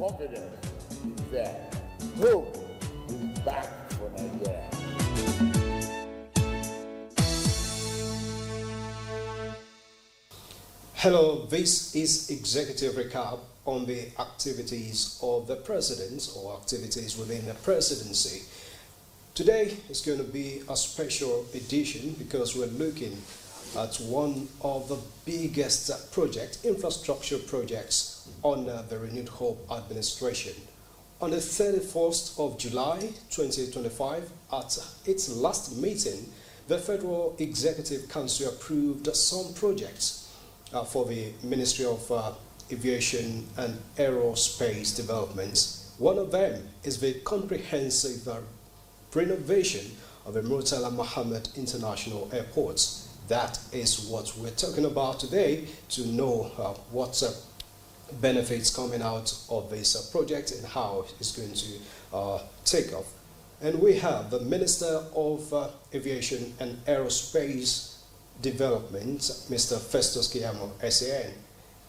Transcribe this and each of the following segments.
confidence is there. Hope is back for Nigeria. Hello, this is Executive Recap on the activities of the President or activities within the presidency. Today is going to be a special edition because we're looking at one of the biggest infrastructure projects under the Renewed Hope administration. On the 31st of July 2025, at its last meeting, the Federal Executive Council approved some projects for the Ministry of Aviation and Aerospace Development. One of them is the comprehensive renovation of the Murtala Mohammed International Airport. That is what we're talking about today, to know what benefits coming out of this project and how it's going to take off. And we have the Minister of Aviation and Aerospace Development, Mr. Festus Keyamo, SAN.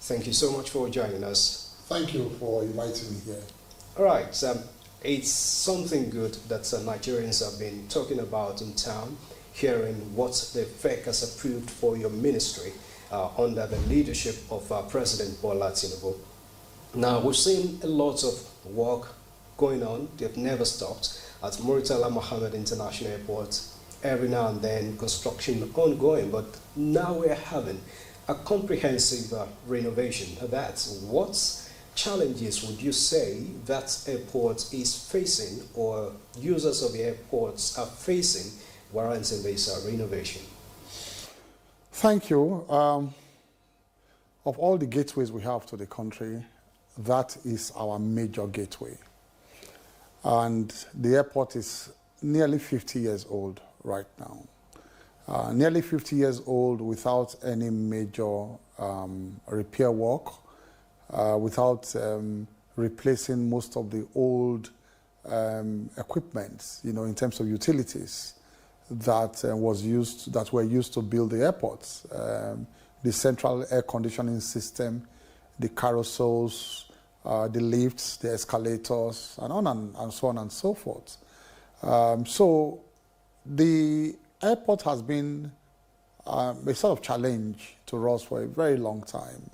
Thank you so much for joining us. Thank you for inviting me here. All right, it's something good that Nigerians have been talking about in town, hearing what the FEC has approved for your ministry under the leadership of President Bola Tinubu. Now, we've seen a lot of work going on. They've never stopped at Murtala Mohammed International Airport. Every now and then, construction ongoing, but now we're having a comprehensive renovation. That's what challenges would you say that airport is facing, or users of the airports are facing, warranting this renovation? Thank you. Of all the gateways we have to the country, that is our major gateway. And the airport is nearly 50 years old right now. Nearly 50 years old without any major repair work, without replacing most of the old equipment, in terms of utilities that were used to build the airports. The central air conditioning system, the carousels, the lifts, the escalators, and so on and so forth. So the airport has been a sort of challenge to us for a very long time.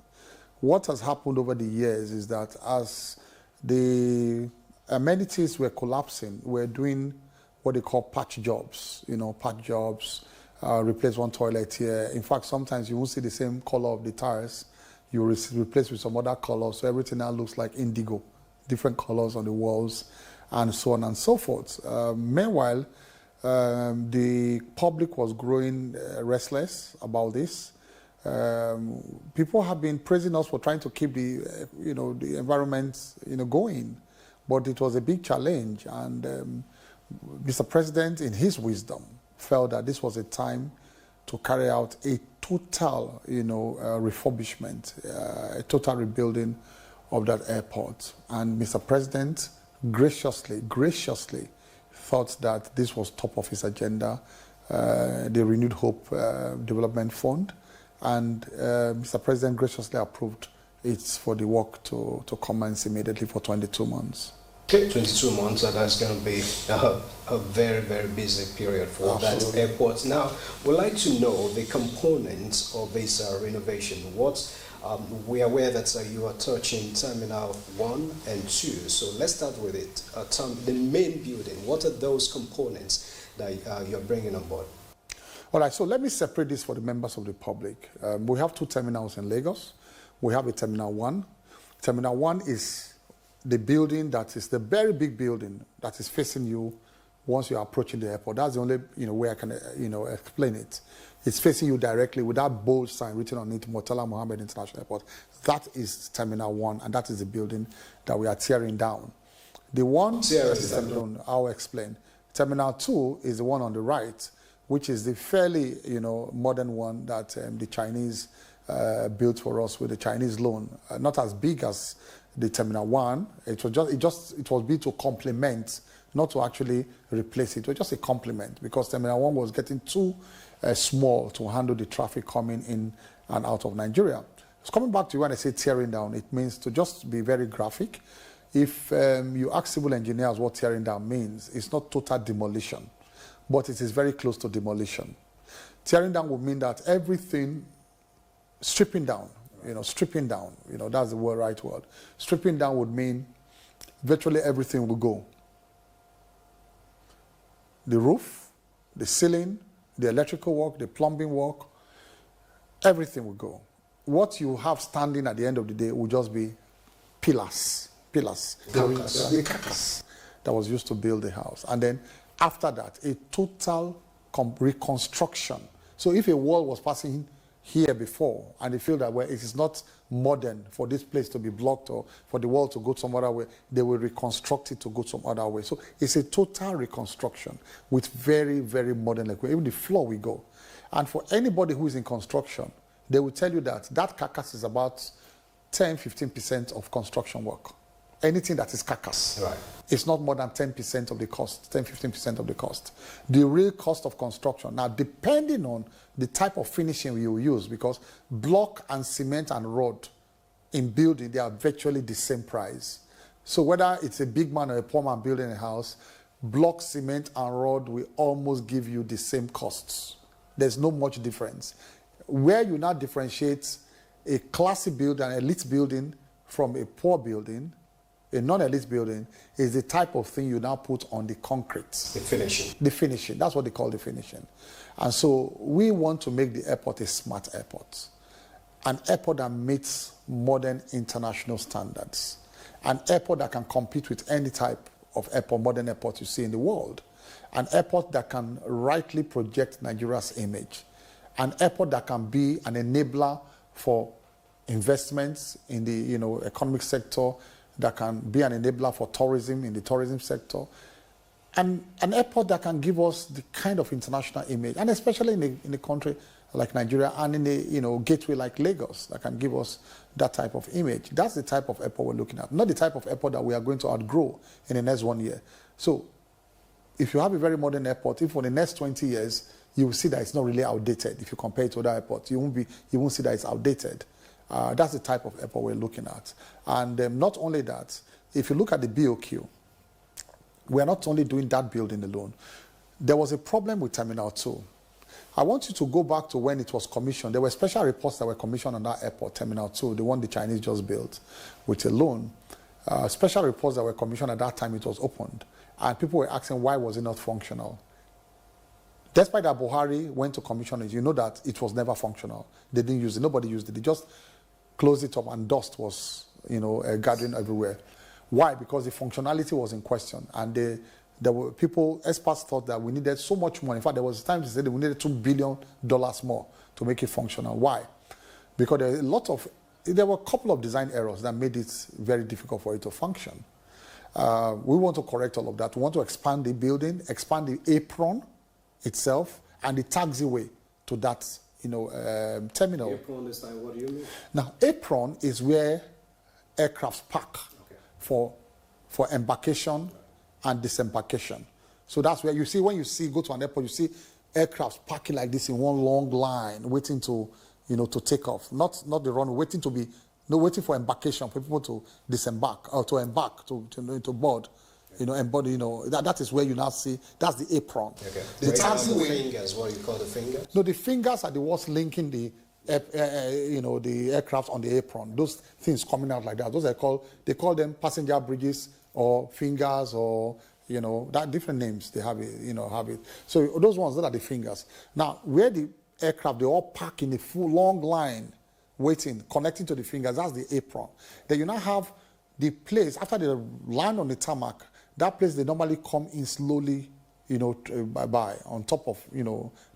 What has happened over the years is that as the amenities were collapsing, we're doing what they call patch jobs, replace one toilet here. In fact, sometimes you won't see the same color of the tires. You replace with some other color, so everything now looks like indigo, different colors on the walls, and so on and so forth. Meanwhile, the public was growing restless about this. People have been praising us for trying to keep the environment, going, but it was a big challenge. And Mr. President, in his wisdom, felt that this was a time to carry out a total, refurbishment, a total rebuilding of that airport. And Mr. President graciously thought that this was top of his agenda, the Renewed Hope Development Fund, and Mr. President graciously approved it for the work to commence immediately for 22 months. Okay, 22 months, that's going to be a very, very busy period for Absolutely. That airport. Now, we'd like to know the components of this renovation. We are aware that you are touching Terminal 1 and 2, so let's start with it. The main building, what are those components that you're bringing on board? All right, so let me separate this for the members of the public. We have two terminals in Lagos. We have a Terminal 1. Terminal 1 is the building that is the very big building that is facing you once you're approaching the airport. That's the only way I can explain it. It's facing you directly with that bold sign written on it, Murtala Mohammed International Airport. That is Terminal 1, and that is the building that we are tearing down. The one, I'll explain. Terminal 2 is the one on the right, which is the fairly modern one that the Chinese built for us with the Chinese loan. Not as big as the Terminal 1. It was built to complement, not to actually replace it. It was just a complement because Terminal 1 was getting too small to handle the traffic coming in and out of Nigeria. So coming back to when I say tearing down, it means, to just be very graphic, If you ask civil engineers what tearing down means, it's not total demolition, but it is very close to demolition. Tearing down would mean that everything, stripping down, stripping down, that's the right word. Stripping down would mean virtually everything will go. The roof, the ceiling, the electrical work, the plumbing work, everything will go. What you have standing at the end of the day will just be pillars. The carcass that was used to build the house. And then after that, a total reconstruction. So if a wall was passing here before and they feel that it is not modern for this place to be blocked or for the wall to go some other way, they will reconstruct it to go some other way. So it's a total reconstruction with very, very modern equipment. Even the floor will go. And for anybody who is in construction, they will tell you that that carcass is about 10-15% of construction work. Anything that is carcass. Right. It's not more than 10% of the cost, 10-15% of the cost. The real cost of construction, now depending on the type of finishing you use, because block and cement and road in building, they are virtually the same price. So whether it's a big man or a poor man building a house, block, cement and road will almost give you the same costs. There's no much difference. Where you now differentiate a classy building, an elite building from a poor building, a non-elite building, is the type of thing you now put on the concrete. The finishing. The finishing. That's what they call the finishing. And so we want to make the airport a smart airport. An airport that meets modern international standards. An airport that can compete with any type of airport, modern airport you see in the world. An airport that can rightly project Nigeria's image. An airport that can be an enabler for investments in the economic sector, that can be an enabler for tourism in the tourism sector, and an airport that can give us the kind of international image, and especially in a country like Nigeria and in a gateway like Lagos that can give us that type of image. That's the type of airport we're looking at, not the type of airport that we are going to outgrow in the next 1 year. So if you have a very modern airport, if for the next 20 years, you will see that it's not really outdated. If you compare it to other airports, you won't see that it's outdated. That's the type of airport we're looking at. And not only that, if you look at the BOQ, we are not only doing that building alone. There was a problem with Terminal 2. I want you to go back to when it was commissioned. There were special reports that were commissioned on that airport, Terminal 2, the one the Chinese just built with a loan. Special reports that were commissioned at that time it was opened. And people were asking why was it not functional. Despite that Buhari went to commission it, you know that it was never functional. They didn't use it. Nobody used it. They just closed it up and dust was, gathering everywhere. Why? Because the functionality was in question. And there were people, experts thought that we needed so much money. In fact, there was times they said that we needed $2 billion more to make it functional. Why? Because there were a couple of design errors that made it very difficult for it to function. We want to correct all of that. We want to expand the building, expand the apron itself, and the taxiway to that terminal. Apron is like, what do you mean? Now, apron is where aircrafts park for embarkation and disembarkation. So that's where you see, when you go to an airport, you see aircrafts parking like this in one long line, waiting to take off. Not the runway, waiting for embarkation, for people to disembark or to embark, to board. That is where you now see, that's the apron. Okay. The taxiway. Fingers, what do you call the fingers? No, the fingers are the ones linking the aircraft on the apron. Those things coming out like that. Those they call them passenger bridges or fingers or, that different names they have it, So those ones, that are the fingers. Now, where the aircraft, they all park in a full long line, waiting, connecting to the fingers, that's the apron. Then you now have the place, after they land on the tarmac, that place they normally come in slowly, by on top of,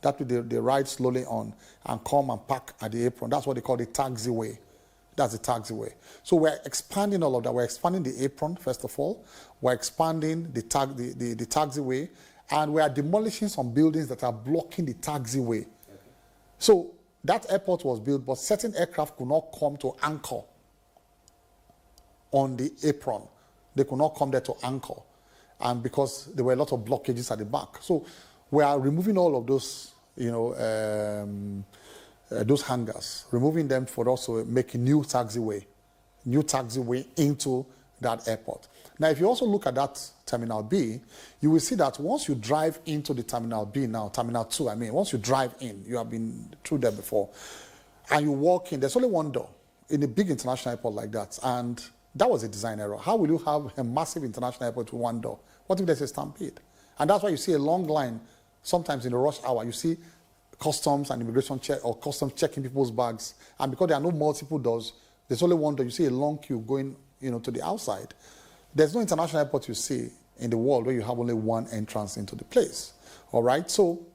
that way they ride slowly on and come and park at the apron. That's what they call the taxiway. That's the taxiway. So we're expanding all of that. We're expanding the apron, first of all. We're expanding the taxiway, and we are demolishing some buildings that are blocking the taxiway. Okay. So that airport was built, but certain aircraft could not come to anchor on the apron. They could not come there to anchor, and because there were a lot of blockages at the back. So we are removing all of those, those hangars, removing them for also making new taxiway into that airport. Now, if you also look at that Terminal B, you will see that once you drive into the Terminal B now, Terminal 2, I mean, once you drive in, you have been through there before, and you walk in, there's only one door in a big international airport like that, and that was a design error. How will you have a massive international airport with one door? What if there's a stampede? And that's why you see a long line, sometimes in the rush hour, you see customs and immigration check or customs checking people's bags, and because there are no multiple doors, there's only one door, you see a long queue going, to the outside. There's no international airport you see in the world where you have only one entrance into the place. All right, so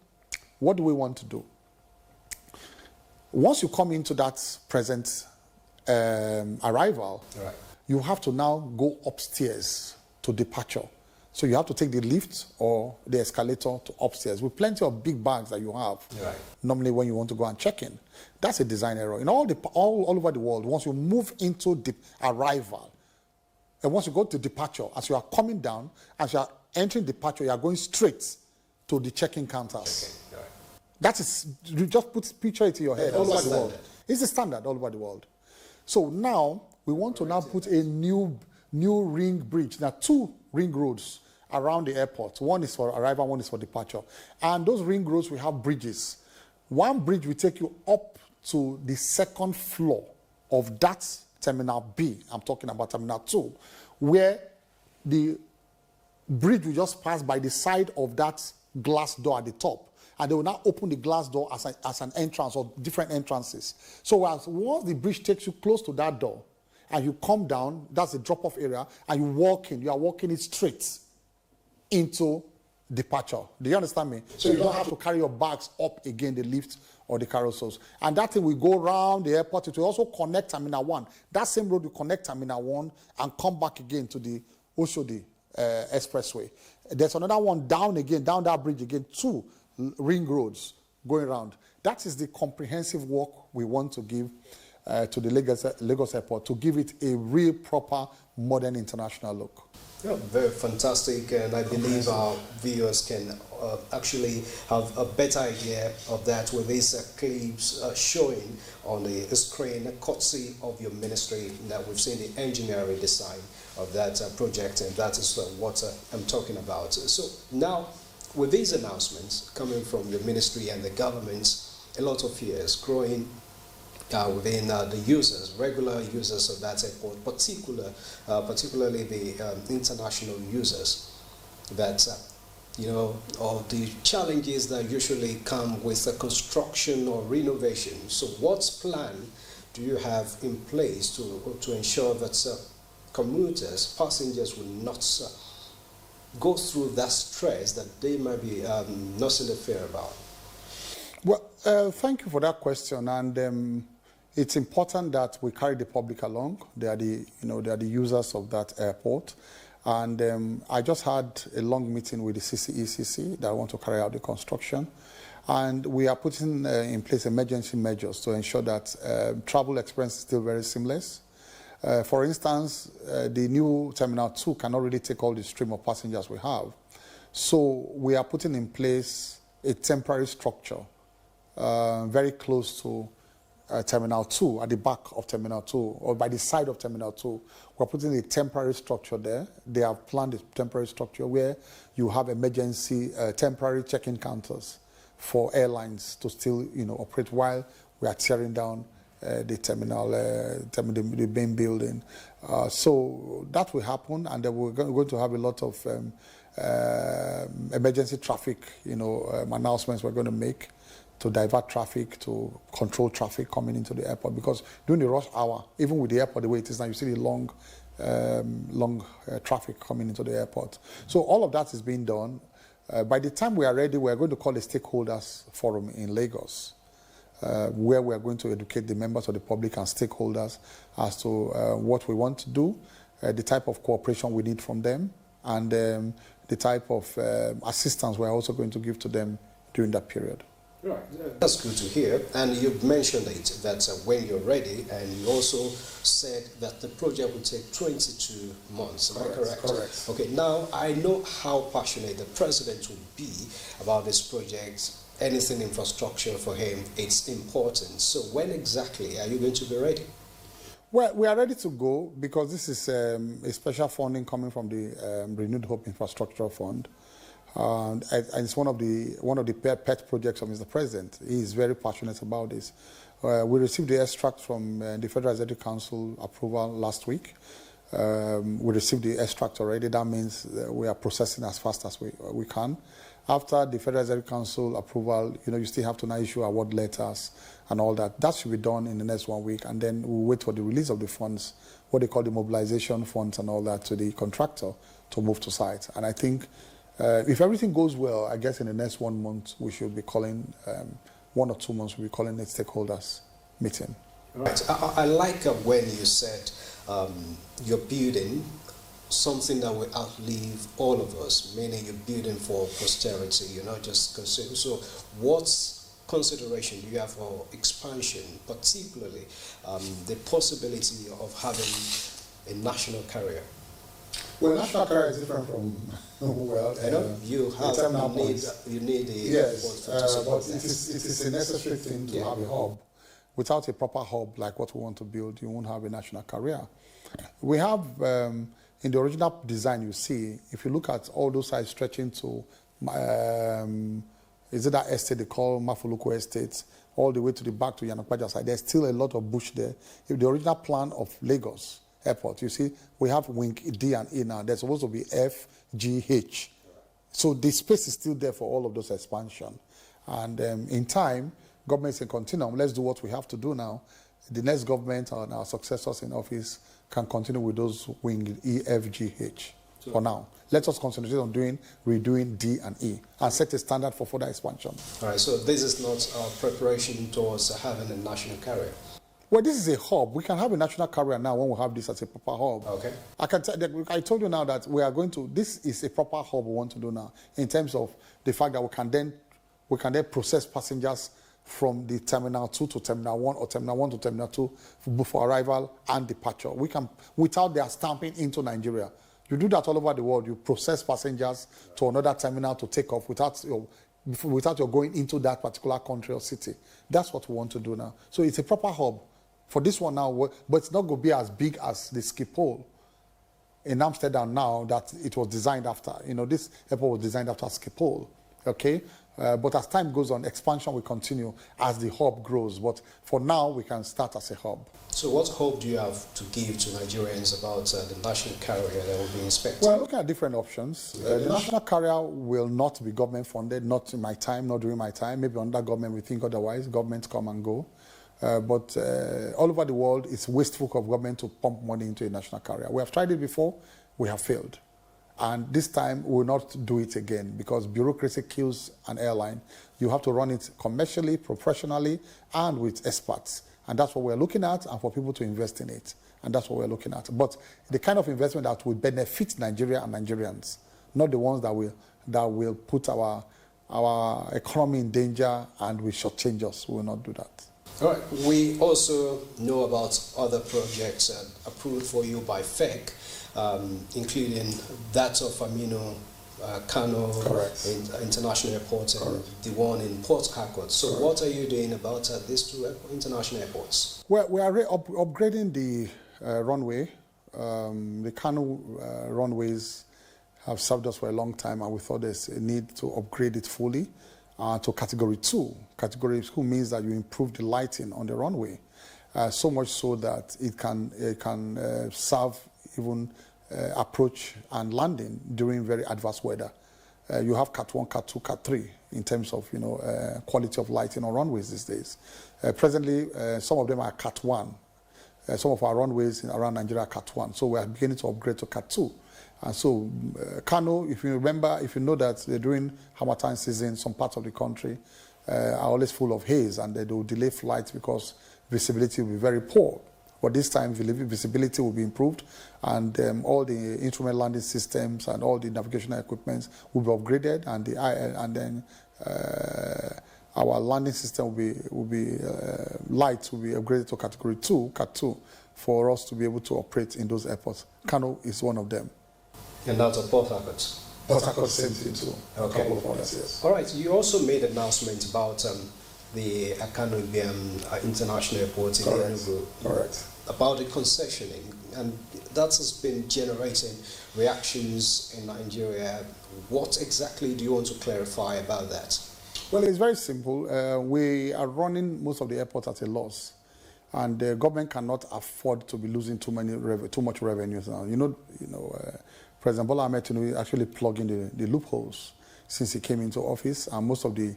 what do we want to do? Once you come into that present arrival, Right. you have to now go upstairs to departure. So you have to take the lift or the escalator to upstairs with plenty of big bags that you have. Right. Normally when you want to go and check in. That's a design error. In all over the world, once you move into the arrival, and once you go to departure, as you are coming down, as you are entering departure, you are going straight to the check-in counters. Okay. Right. That is, you just picture it in your head all over the world. It's the standard all over the world. So now, we want to now put a new ring bridge. There are 2 ring roads around the airport. One is for arrival, one is for departure. And those ring roads, we have bridges. One bridge will take you up to the 2nd floor of that Terminal B. I'm talking about Terminal 2, where the bridge will just pass by the side of that glass door at the top. And they will now open the glass door as an entrance or different entrances. So once the bridge takes you close to that door, and you come down, that's the drop-off area, and you walk in, you are walking it straight into departure. Do you understand me? So you don't have to carry your bags up again, the lift or the carousels. And that thing will go around the airport. It will also connect Terminal 1. That same road will connect Terminal 1 and come back again to the Oshodi Expressway. There's another one down that bridge again, 2 ring roads going around. That is the comprehensive work we want to give to the Lagos Airport, to give it a real proper modern international look. Yeah, very fantastic, and I believe our viewers can actually have a better idea of that with these clips showing on the screen, courtesy of your ministry. That we've seen the engineering design of that project, and that is what I'm talking about. So now, with these announcements coming from your ministry and the government, a lot of fears growing within the users, regular users of that airport, particularly the international users, that or the challenges that usually come with the construction or renovation. So, what plan do you have in place to ensure that commuters, passengers, will not go through that stress that they might be nursing the fear about? Well, thank you for that question, and it's important that we carry the public along. They are the users of that airport, and I just had a long meeting with the CCECC that want to carry out the construction, and we are putting in place emergency measures to ensure that travel experience is still very seamless. For instance, the new Terminal 2 cannot really take all the stream of passengers we have, so we are putting in place a temporary structure very close to Terminal 2, at the back of Terminal 2, or by the side of Terminal 2. We're putting a temporary structure there. They have planned a temporary structure where you have emergency temporary check-in counters for airlines to still operate while we are tearing down the terminal, the main building. So that will happen, and then we're going to have a lot of emergency traffic announcements we're going to make to divert traffic, to control traffic coming into the airport, because during the rush hour, even with the airport the way it is now, you see the long traffic coming into the airport. So all of that is being done. By the time we are ready, we are going to call a stakeholders forum in Lagos, where we are going to educate the members of the public and stakeholders as to what we want to do, the type of cooperation we need from them, and the type of assistance we're also going to give to them during that period. Right, that's good to hear. And you've mentioned it, that when you're ready, and you also said that the project will take 22 months. Am I correct? Correct. Okay, now I know how passionate the president will be about this project. Anything infrastructure for him, it's important. So when exactly are you going to be ready? Well, we are ready to go because this is a special funding coming from the Renewed Hope Infrastructure Fund. And it's one of the pet projects of Mr. President. He is very passionate about this. We received the extract from the Federal Executive Council approval last week. We received the extract already. That means we are processing as fast as we can. After the Federal Executive Council approval, you still have to now issue award letters and all that. That should be done in the next 1 week, and then we'll wait for the release of the funds, what they call the mobilization funds and all that, to the contractor to move to site. And I think if everything goes well, I guess in the next 1 month, we should be calling, 1 or 2 months, we'll be calling a stakeholders meeting. Right. I like when you said you're building something that will outlive all of us, meaning you're building for posterity, you're not just considering. So what consideration do you have for expansion, particularly the possibility of having a national carrier? Well, national carrier is different from, well, I know you need a yes, airport but it is a necessary thing to have a hub. Without a proper hub like what we want to build, you won't have a national carrier. We have, in the original design you see, if you look at all those sides stretching to, is it that estate they call Mafuluku Estate, all the way to the back to Yanakwaja side, there's still a lot of bush there. If the original plan of Lagos Airport, you see, we have wing D and E now. There's supposed to be F, G, H. So the space is still there for all of those expansion. And in time, government is a continuum. Let's do what we have to do now. The next government and our successors in office can continue with those wing E, F, G, H for now. Let us concentrate on redoing D and E and set a standard for further expansion. All right, so this is not our preparation towards having a national carrier. Well, this is a hub. We can have a national carrier now when we have this as a proper hub. Okay. I told you now that we are going to, this is a proper hub we want to do now in terms of the fact that we can then process passengers from the Terminal 2 to Terminal 1 or Terminal 1 to Terminal 2 for arrival and departure. We can, without their stamping into Nigeria. You do that all over the world. You process passengers to another terminal to take off without your going into that particular country or city. That's what we want to do now. So it's a proper hub. For this one now, but it's not going to be as big as the Schiphol in Amsterdam now that it was designed after. This airport was designed after Schiphol, okay? But as time goes on, expansion will continue as the hub grows. But for now, we can start as a hub. So what hope do you have to give to Nigerians about the national carrier that will be inspected? Well, looking at different options. The national carrier will not be government funded, not in my time, not during my time. Maybe under government we think otherwise. Governments come and go. But all over the world, it's wasteful of government to pump money into a national carrier. We have tried it before, we have failed. And this time, we will not do it again because bureaucracy kills an airline. You have to run it commercially, professionally, and with experts. And that's what we're looking at, and for people to invest in it. And that's what we're looking at. But the kind of investment that will benefit Nigeria and Nigerians, not the ones that will put our economy in danger and will shortchange us. We will not do that. All right. We also know about other projects approved for you by FEC, including that of Aminu Kano International Airport and the one in Port Harcourt. So what are you doing about these two international airports? Well, we are upgrading the runway. The Kano runways have served us for a long time, and we thought there's a need to upgrade it fully to Category 2. Category 2 means that you improve the lighting on the runway, so much so that it can serve even approach and landing during very adverse weather. You have Cat 1, Cat 2, Cat 3 in terms of quality of lighting on runways these days. Presently, some of them are Cat 1. Some of our runways around Nigeria are Cat 1. So we are beginning to upgrade to Cat 2. And so Kano, if you know that during Harmattan season, some parts of the country are always full of haze and they will delay flights because visibility will be very poor. But this time, visibility will be improved, and all the instrument landing systems and all the navigational equipment will be upgraded, and then our landing system will be lights will be upgraded to Category 2, Cat 2, for us to be able to operate in those airports. Kano is one of them. And that's at Port Harcourt. Port Harcourt, same thing too. Okay. A couple of others, yes. All right. You also made an announcement about the Akano International Airport in Enugu. Correct. about the concessioning, and that has been generating reactions in Nigeria. What exactly do you want to clarify about that? Well, it's very simple. We are running most of the airports at a loss, and the government cannot afford to be losing too much revenues now. President Bola Ahmed Tinubu actually plugging the loopholes since he came into office, and most of the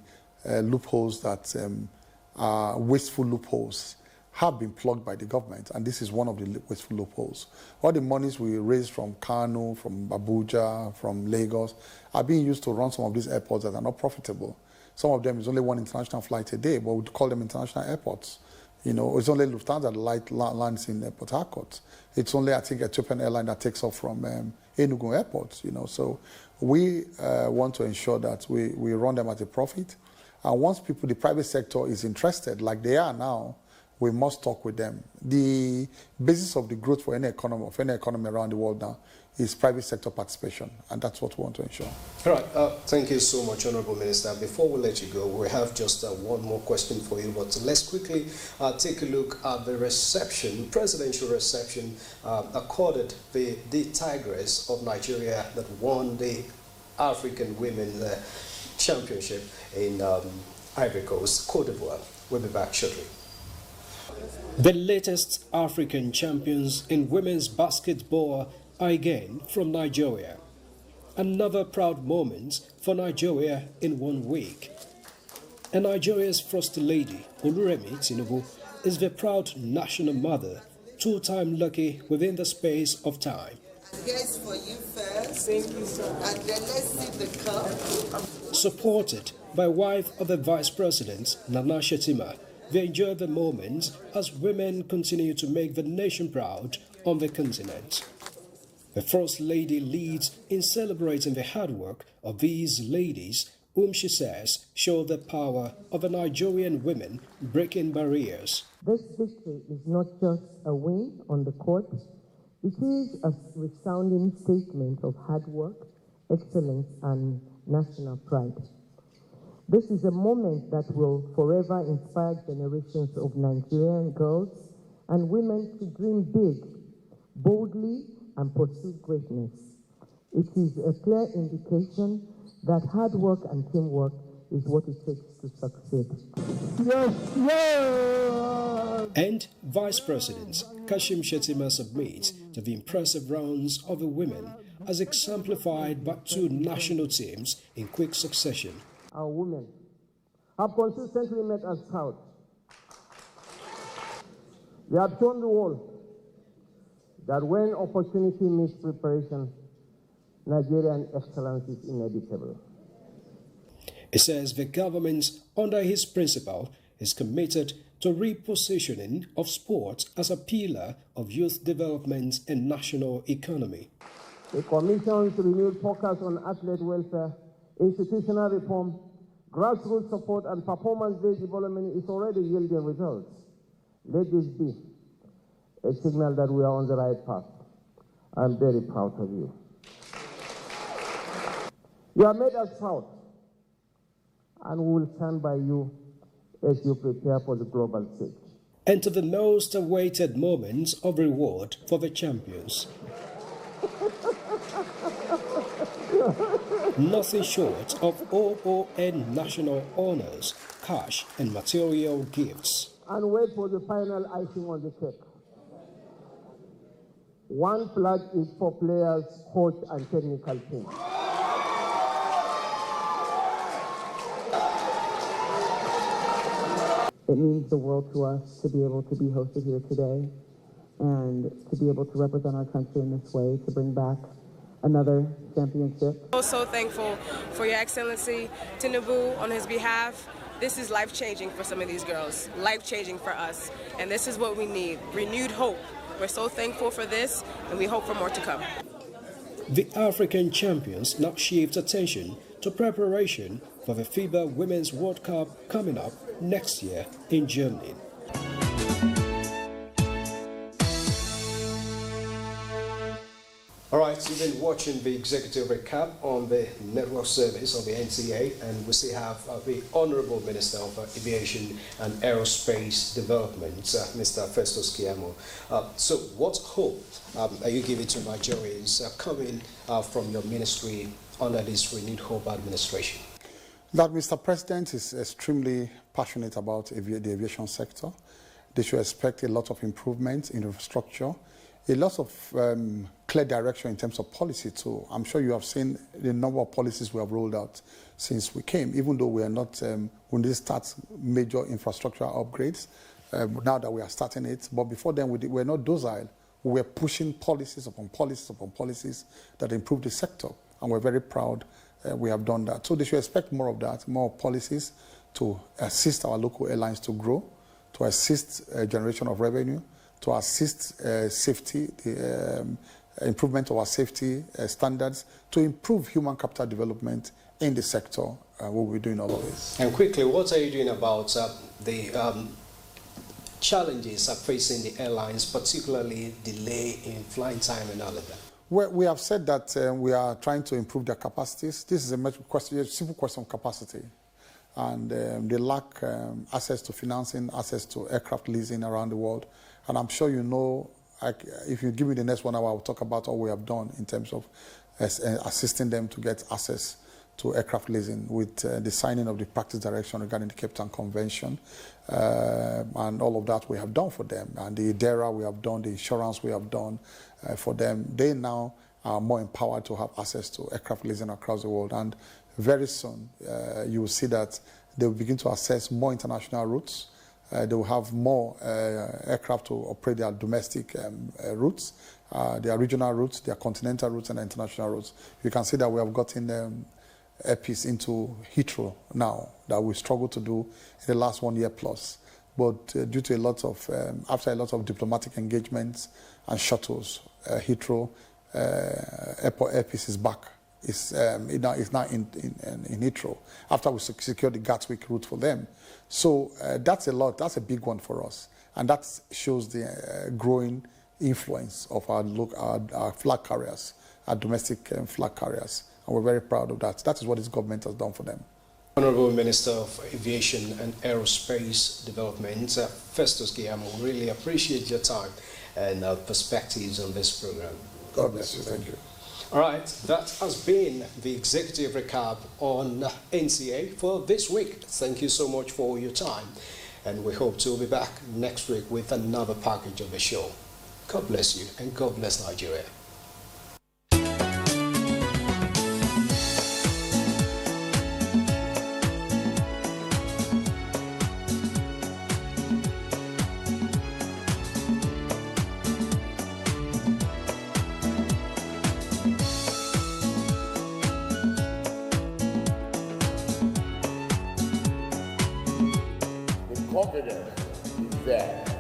loopholes that are wasteful loopholes have been plugged by the government, and this is one of the wasteful loopholes. All the monies we raise from Kano, from Abuja, from Lagos are being used to run some of these airports that are not profitable. Some of them is only one international flight a day, but we call them international airports. It's only Lufthansa that lands in Port Harcourt. It's only, I think, Ethiopian airline that takes off from Enugu Airport. So we want to ensure that we run them at a profit. And once the private sector is interested, like they are now, we must talk with them. The basis of the growth for any economy around the world now is private sector participation, and that's what we want to ensure. All right, thank you so much, Honorable Minister. Before we let you go, we have just one more question for you, but let's quickly take a look at the presidential reception accorded the Tigress of Nigeria that won the African Women's Championship in Ivory Coast, Cote d'Ivoire. We'll be back shortly. The latest African champions in women's basketball are again from Nigeria. Another proud moment for Nigeria in 1 week. And Nigeria's First Lady, Oluremi Tinubu, is the proud national mother, two-time lucky within the space of time. Here's for you first. Thank you, sir. And then let's see the cup. Supported by wife of the Vice President, Nana Shettima, they enjoy the moment as women continue to make the nation proud on the continent. The First Lady leads in celebrating the hard work of these ladies, whom she says show the power of the Nigerian women breaking barriers. This victory is not just a win on the court. It is a resounding statement of hard work, excellence, and national pride. This is a moment that will forever inspire generations of Nigerian girls and women to dream big, boldly, and pursue greatness. It is a clear indication that hard work and teamwork is what it takes to succeed. Yes, yes! And Vice President Kashim Shettima submits to the impressive rounds of the women as exemplified by two national teams in quick succession. Our women have consistently made us proud. They have shown the world that when opportunity meets preparation, Nigerian excellence is inevitable. He says the government, under his principle, is committed to repositioning of sport as a pillar of youth development and national economy. The Commission's renewed focus on athlete welfare, institutional reform, grassroots support, and performance-based development is already yielding results. Let this be a signal that we are on the right path. I'm very proud of you. You have made us proud, and we will stand by you as you prepare for the global stage. And to the most awaited moments of reward for the champions. Nothing short of OON national honors, cash and material gifts. And wait for the final icing on the cake. One flag is for players, coach, and technical team. It means the world to us to be able to be hosted here today and to be able to represent our country in this way, to bring back another championship. I'm so thankful for Your Excellency Tinubu on his behalf. This is life-changing for some of these girls, life-changing for us, and this is what we need, renewed hope. We're so thankful for this, and we hope for more to come. The African champions now shift attention to preparation for the FIBA Women's World Cup coming up next year in Germany. All right, so you've been watching the executive recap on the network service of the NCA, and we still have the Honorable Minister of Aviation and Aerospace Development, Mr. Festus Keyamo. So what hope are you giving to Nigerians coming from your ministry under this Renewed Hope administration? That Mr. President is extremely passionate about the aviation sector. They should expect a lot of improvement in infrastructure, a lot of clear direction in terms of policy too. I'm sure you have seen the number of policies we have rolled out since we came, even though we are not, when they start major infrastructure upgrades, now that we are starting it. But before then, we were not docile. We were pushing policies upon policies upon policies that improve the sector. And we're very proud we have done that. So they should expect more of that, more policies to assist our local airlines to grow, to assist generation of revenue, to assist safety, the improvement of our safety standards, to improve human capital development in the sector. What we're doing all of this. And quickly, what are you doing about the challenges facing the airlines, particularly delay in flying time and all of that? Well, we have said that we are trying to improve their capacities. This is a simple question of capacity. And they lack access to financing, access to aircraft leasing around the world. And I'm sure you know, if you give me the next 1 hour, I'll talk about all we have done in terms of assisting them to get access to aircraft leasing with the signing of the practice direction regarding the Cape Town Convention. And all of that we have done for them. And the IDERA we have done, the insurance we have done for them. They now are more empowered to have access to aircraft leasing across the world. And very soon, you will see that they will begin to access more international routes. They will have more aircraft to operate their domestic routes, their regional routes, their continental routes, and international routes. You can see that we have gotten airpiece into Heathrow now that we struggled to do in the last 1 year plus. But due to a lot of, after a lot of diplomatic engagements and shuttles, Heathrow airport airpiece is back. It's now in Heathrow after we secured the Gatwick route for them. So that's a lot. That's a big one for us, and that shows the growing influence of our flag carriers, our domestic flag carriers, and we're very proud of that. That is what this government has done for them. Honorable Minister of Aviation and Aerospace Development, Festus Keyamo, really appreciate your time and perspectives on this program. God bless you. Thank you. All right, that has been the executive recap on NCA for this week. Thank you so much for your time, and we hope to be back next week with another package of the show. God bless you, and God bless Nigeria. The confidence is there.